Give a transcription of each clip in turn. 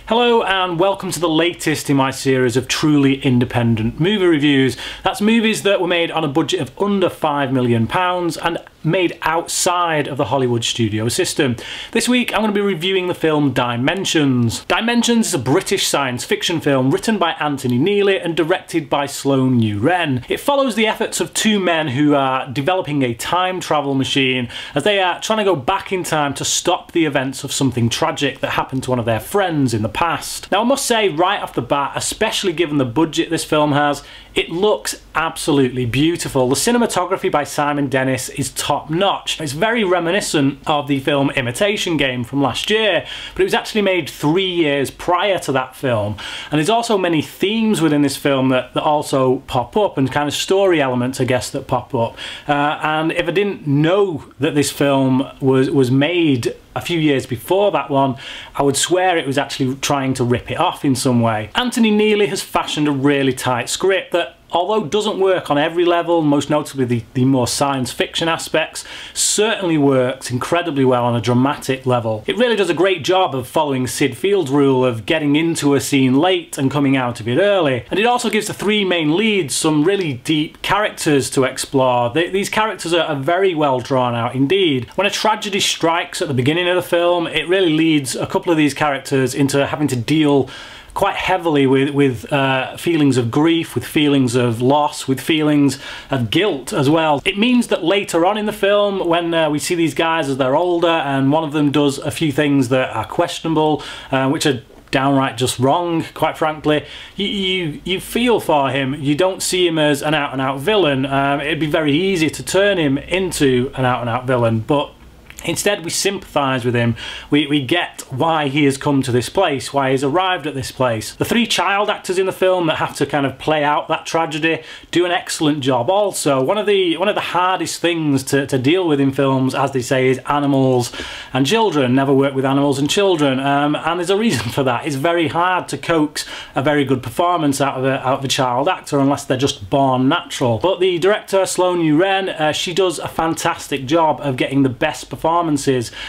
Hello and welcome to the latest in my series of truly independent movie reviews. That's movies that were made on a budget of under £5 million and made outside of the Hollywood studio system. This week I'm going to be reviewing the film Dimensions. Dimensions is a British science fiction film written by Antony Neely and directed by Sloane U'Ren. It follows the efforts of two men who are developing a time travel machine as they are trying to go back in time to stop the events of something tragic that happened to one of their friends in the past. Now I must say right off the bat, especially given the budget this film has, it looks absolutely beautiful. The cinematography by Simon Dennis is top notch. It's very reminiscent of the film Imitation Game from last year, but it was actually made 3 years prior to that film. And there's also many themes within this film that also pop up, and kind of story elements, I guess, that pop up. And if I didn't know that this film was made a few years before that one, I would swear it was actually trying to rip it off in some way. Antony Neely has fashioned a really tight script that, although doesn't work on every level, most notably the more science fiction aspects, certainly works incredibly well on a dramatic level. It really does a great job of following Sid Field's rule of getting into a scene late and coming out of it early. And it also gives the three main leads some really deep characters to explore. These characters are very well drawn out indeed. When a tragedy strikes at the beginning of the film, it really leads a couple of these characters into having to deal quite heavily with feelings of grief, with feelings of loss, with feelings of guilt as well. It means that later on in the film, when we see these guys as they're older and one of them does a few things that are questionable, which are downright just wrong, quite frankly, you feel for him. You don't see him as an out-and-out villain. It'd be very easy to turn him into an out-and-out villain, but instead we sympathise with him. We get why he has come to this place, why he's arrived at this place. The three child actors in the film that have to kind of play out that tragedy do an excellent job also. One of the hardest things to deal with in films, as they say, is animals and children. Never work with animals and children, and there's a reason for that. It's very hard to coax a very good performance out of a child actor unless they're just born natural. But the director, Sloane U'Ren, she does a fantastic job of getting the best performances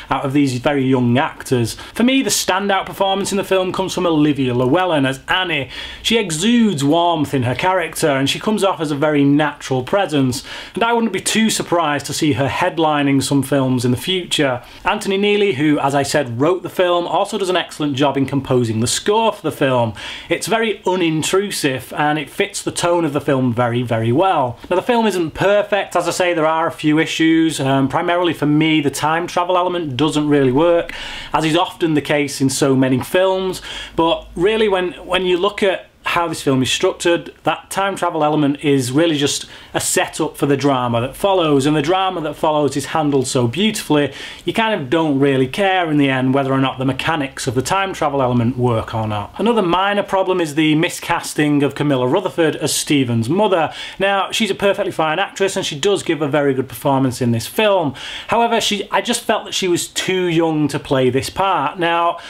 out of these very young actors. For me, the standout performance in the film comes from Olivia Llewellyn as Annie. She exudes warmth in her character and she comes off as a very natural presence, and I wouldn't be too surprised to see her headlining some films in the future. Antony Neely, who, as I said, wrote the film, also does an excellent job in composing the score for the film. It's very unintrusive and it fits the tone of the film very, very well. Now, the film isn't perfect. As I say, there are a few issues. Primarily for me, the time travel element doesn't really work, as is often the case in so many films. But really, when you look at how this film is structured, that time travel element is really just a setup for the drama that follows, and the drama that follows is handled so beautifully you kind of don't really care in the end whether or not the mechanics of the time travel element work or not. Another minor problem is the miscasting of Camilla Rutherford as Stephen's mother. Now, she's a perfectly fine actress and she does give a very good performance in this film. However, I just felt that she was too young to play this part. Now,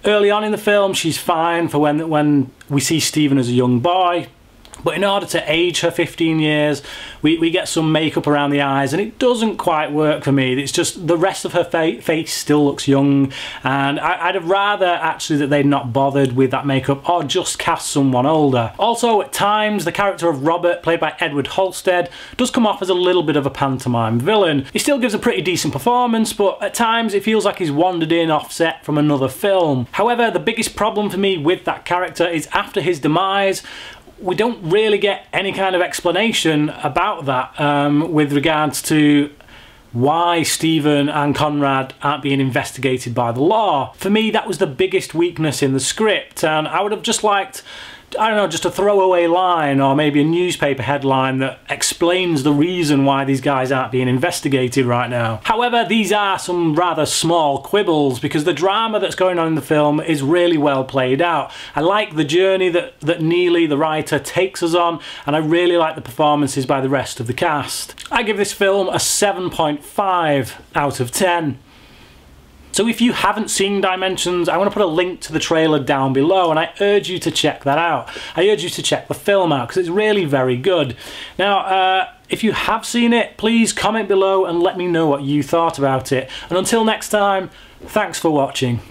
early on in the film, she's fine for when we see Stephen as a young boy, but in order to age her 15 years, we get some makeup around the eyes and it doesn't quite work for me. It's just the rest of her face still looks young, and I'd have rather actually that they'd not bothered with that makeup or just cast someone older. Also, at times, the character of Robert, played by Edward Halstead, does come off as a little bit of a pantomime villain. He still gives a pretty decent performance, but at times it feels like he's wandered in offset from another film. However, the biggest problem for me with that character is after his demise, we don't really get any kind of explanation about that with regards to why Stephen and Conrad aren't being investigated by the law. For me, that was the biggest weakness in the script, and I would have just liked, I don't know, just a throwaway line or maybe a newspaper headline that explains the reason why these guys aren't being investigated right now. However, these are some rather small quibbles because the drama that's going on in the film is really well played out. I like the journey that Neely, the writer, takes us on, and I really like the performances by the rest of the cast. I give this film a 7.5 out of 10. So if you haven't seen Dimensions, I'm going to put a link to the trailer down below, and I urge you to check that out. I urge you to check the film out because it's really very good. Now, if you have seen it, please comment below and let me know what you thought about it. And until next time, thanks for watching.